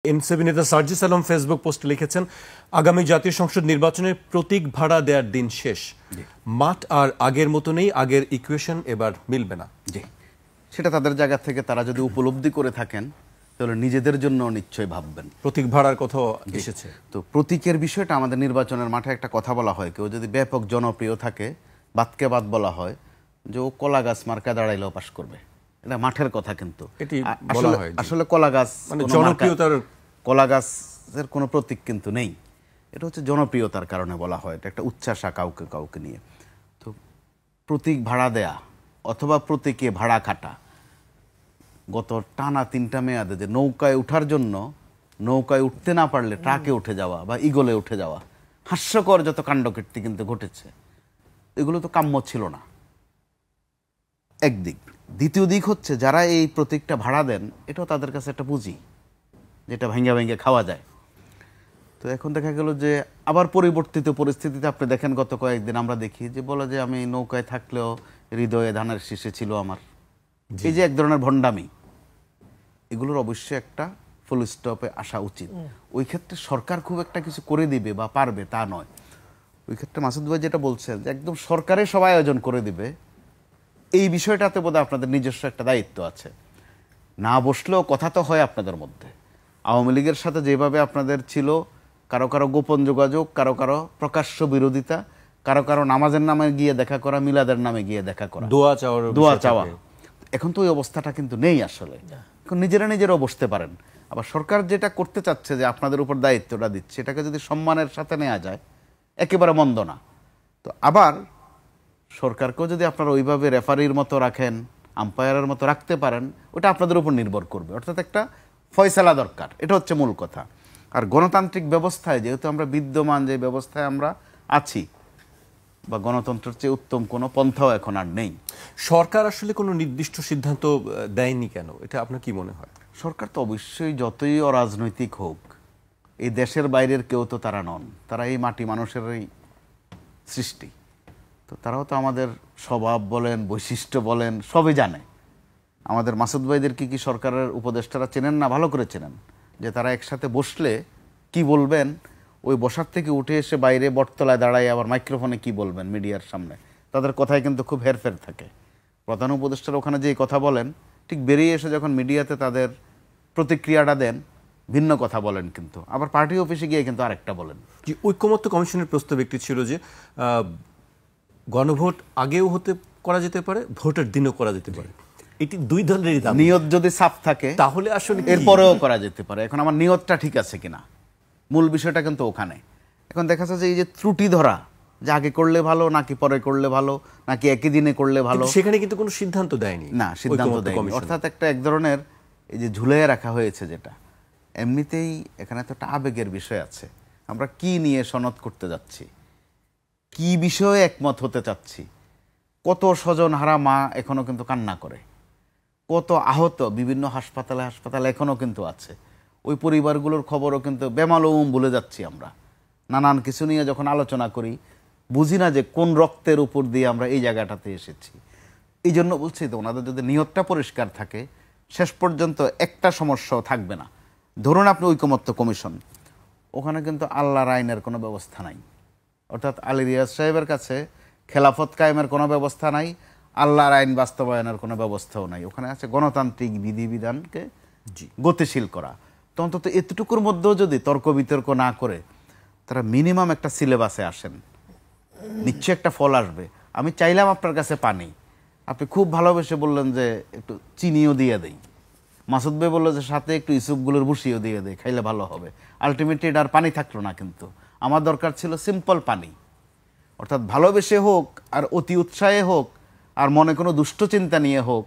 NCP নেতা Sarjis Alam Facebook পোস্টে লিখেছেন, আগামী জাতীয় সংসদ নির্বাচনে প্রতীক ভাড়া দেওয়ার দিন শেষ। মাঠ আর আগের মতো নেই, আগের ইকুয়েশন এবার মিলবে না। জি, সেটা তাদের জায়গা থেকে তারা যদি উপলব্ধি করে থাকেন তাহলে নিজেদের জন্য নিশ্চয়ই ভাববেন। প্রতীক ভাড়ার কথা এসেছে, তো প্রতীকের বিষয়টা আমাদের নির্বাচনের মাঠে একটা কথা বলা হয়, কেউ যদি ব্যাপক জনপ্রিয় থাকে বাদকে বাদ বলা হয় যে ও কলা গাছ মার্কা দাঁড়াইলেও পাশ করবে। এটা মাঠের কথা, কিন্তু আসলে কলা গাছ মানে জনপ্রিয়তার, কলা গাছের কোনো প্রতীক কিন্তু নেই। এটা হচ্ছে জনপ্রিয়তার কারণে বলা হয়, এটা একটা উচ্ছ্বাসা কাউকে কাউকে নিয়ে। তো প্রতীক ভাড়া দেয়া অথবা প্রতীকে ভাড়া খাটা, গত টানা 3টা মেয়াদে যে নৌকায় উঠার জন্য নৌকায় উঠতে না পারলে ট্রাকে উঠে যাওয়া বা ইগলে উঠে যাওয়া, হাস্যকর যত কাণ্ডকীর্তি কিন্তু ঘটেছে, এগুলো তো কাম্য ছিল না একদিক। দ্বিতীয় দিক হচ্ছে যারা এই প্রতীকটা ভাড়া দেন এটাও তাদের কাছে একটা পুঁজি যেটা ভেঙে ভেঙে খাওয়া যায়। তো এখন দেখা গেল যে আবার পরিবর্তিত পরিস্থিতিতে আপনি দেখেন গত কয়েকদিন আমরা দেখি যে বলে যে আমি নৌকায় থাকলেও হৃদয়ে ধানের শীষে ছিল আমার। এই যে এক ধরনের ভণ্ডামি, এগুলোর অবশ্যই একটা ফুল স্টপে আসা উচিত। ওই ক্ষেত্রে সরকার খুব একটা কিছু করে দিবে বা পারবে তা নয়। ওই ক্ষেত্রে মাসুদ ভাই যেটা বলছেন যে একদম সরকারের সবাই আয়োজন করে দিবে, এই বিষয়টাতে বোধহয় আপনাদের নিজস্ব একটা দায়িত্ব আছে। না বসলেও কথা তো হয় আপনাদের মধ্যে। আওয়ামী লীগের সাথে যেভাবে আপনাদের ছিল কারো কারো গোপন যোগাযোগ, কারো কারো প্রকাশ্য বিরোধিতা, কারো কারো নামাজের নামে গিয়ে দেখা করা, মিলাদের নামে গিয়ে দেখা করা, দোয়া চাওয়া, এখন তো ওই অবস্থাটা কিন্তু নেই। আসলে এখন নিজেরাও বসতে পারেন। আবার সরকার যেটা করতে চাচ্ছে যে আপনাদের উপর দায়িত্বটা দিচ্ছে, এটাকে যদি সম্মানের সাথে নেওয়া যায় একেবারে মন্দ না। তো আবার সরকারকেও যদি আপনারা ওইভাবে রেফারির মতো রাখেন, আম্পায়ারের মতো রাখতে পারেন, ওটা আপনাদের উপর নির্ভর করবে। অর্থাৎ একটা ফয়সালা দরকার, এটা হচ্ছে মূল কথা। আর গণতান্ত্রিক ব্যবস্থায় যেহেতু আমরা বিদ্যমান যে ব্যবস্থায় আমরা আছি, বা গণতন্ত্রের চেয়ে উত্তম কোনো পন্থাও এখন আর নেই। সরকার আসলে কোনো নির্দিষ্ট সিদ্ধান্ত দেয়নি কেন, এটা আপনার কি মনে হয়? সরকার তো অবশ্যই যতই অরাজনৈতিক হোক, এই দেশের বাইরের কেউ তো তারা নন, তারা এই মাটি মানুষেরই সৃষ্টি। তো তারাও তো আমাদের স্বভাব বলেন, বৈশিষ্ট্য বলেন, সবই জানে। আমাদের মাসুদ ভাইদের কি সরকারের উপদেষ্টারা চেনেন না? ভালো করে চেনেন যে তারা একসাথে বসলে কি বলবেন, ওই বসার থেকে উঠে এসে বাইরে বটতলায় দাঁড়ায় আবার মাইক্রোফোনে কি বলবেন মিডিয়ার সামনে, তাদের কথায় কিন্তু খুব হেরফের থাকে। প্রধান উপদেষ্টারা ওখানে যেই কথা বলেন, ঠিক বেরিয়ে এসে যখন মিডিয়াতে তাদের প্রতিক্রিয়াটা দেন ভিন্ন কথা বলেন, কিন্তু আবার পার্টি অফিসে গিয়ে কিন্তু আরেকটা বলেন। ঐকমত্য কমিশনের প্রস্তাব একটি ছিল যে গণভোট আগেও করা যেতে পারে, ভোটের দিনও করা যেতে পারে। এটি দুই দলেরই দাবি। নিয়ত যদি সাফ থাকে তাহলে আসলে এরপরেও করা যেতে পারে। এখন আমার নিয়তটা ঠিক আছে কিনা, মূল বিষয়টা কিন্তু ওখানে। এখন দেখা যাচ্ছে যে এই যে ত্রুটি ধরা, যে আগে করলে ভালো নাকি পরে করলে ভালো নাকি একই দিনে করলে ভালো, সেখানে কিন্তু কোনো সিদ্ধান্ত দেয়নি। না, সিদ্ধান্ত দেয়নি। অর্থাৎ একটা এক ধরনের এই যে ঝুলিয়ে রাখা হয়েছে, যেটা এমনিতেই এখানে তো একটা আবেগের বিষয় আছে। আমরা কি নিয়ে সনদ করতে যাচ্ছি, কি বিষয়ে একমত হতে চাচ্ছি, কত স্বজন হারা মা এখনো কিন্তু কান্না করে, কত আহত বিভিন্ন হাসপাতালে এখনো কিন্তু আছে, ওই পরিবারগুলোর খবরও কিন্তু বেমালুম ভুলে যাচ্ছি আমরা। নানান কিছু নিয়ে যখন আলোচনা করি বুঝি না যে কোন রক্তের উপর দিয়ে আমরা এই জায়গাটাতে এসেছি। এই জন্য বলছি তো, ওনাদের যদি নিয়তটা পরিষ্কার থাকে শেষ পর্যন্ত একটা সমস্যাও থাকবে না। ধরুন আপনি ঐকমত্য কমিশন, ওখানে কিন্তু আল্লাহর আইনের কোনো ব্যবস্থা নাই। অর্থাৎ আলী রিয়াজ সাহেবের কাছে খেলাফত কায়েমের কোনো ব্যবস্থা নাই, আল্লাহর আইন বাস্তবায়নের কোনো ব্যবস্থাও নাই। ওখানে আছে গণতান্ত্রিক বিধিবিধানকে গতিশীল করা। তো অন্তত এতটুকুর মধ্যেও যদি তর্ক বিতর্ক না করে তারা মিনিমাম একটা সিলেবাসে আসেন, নিশ্চয় একটা ফল আসবে। আমি চাইলাম আপনার কাছে পানি, আপনি খুব ভালোবেসে বললেন যে একটু চিনিও দিয়ে দেই। মাসুদ ভাই বললো যে সাথে একটু ইসুপগুলোর বসিও দিয়ে দেয়, খাইলে ভালো হবে। আলটিমেটলি এটা আর পানি থাকলো না। কিন্তু আমার দরকার ছিল সিম্পল পানি। অর্থাৎ ভালোবেসে হোক আর অতি উৎসাহে হোক আর মনে কোনো দুষ্ট চিন্তা নিয়ে হোক,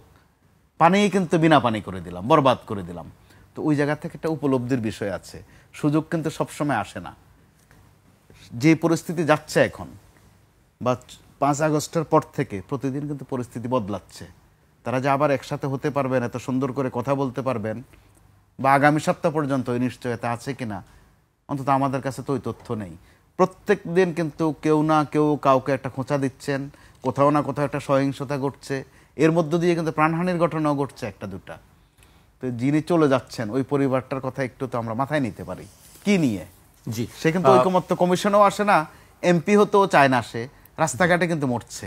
পানিই কিন্তু বিনা পানি করে দিলাম, বরবাদ করে দিলাম। তো ওই জায়গা থেকে একটা উপলব্ধির বিষয় আছে। সুযোগ কিন্তু সবসময় আসে না। যে পরিস্থিতি যাচ্ছে এখন, বা 5 আগস্টের পর থেকে প্রতিদিন কিন্তু পরিস্থিতি বদলাচ্ছে। তারা যে আবার একসাথে হতে পারবেন, এত সুন্দর করে কথা বলতে পারবেন, বা আগামী সপ্তাহ পর্যন্ত ওই নিশ্চয়তা আছে কিনা, অন্তত আমাদের কাছে তো ওই তথ্য নেই। প্রত্যেক দিন কিন্তু কেউ না কেউ কাউকে একটা খোঁচা দিচ্ছেন, কোথাও না কোথাও একটা সহিংসতা ঘটছে, এর মধ্য দিয়ে কিন্তু প্রাণহানির ঘটনাও ঘটছে একটা দুটা। তো যিনি চলে যাচ্ছেন ওই পরিবারটার কথা একটু তো আমরা মাথায় নিতে পারি কি নিয়ে। জি, সে কিন্তু ঐকমত্য কমিশনও আসে না, এমপি হতেও চায় না, সে রাস্তাঘাটে কিন্তু মরছে।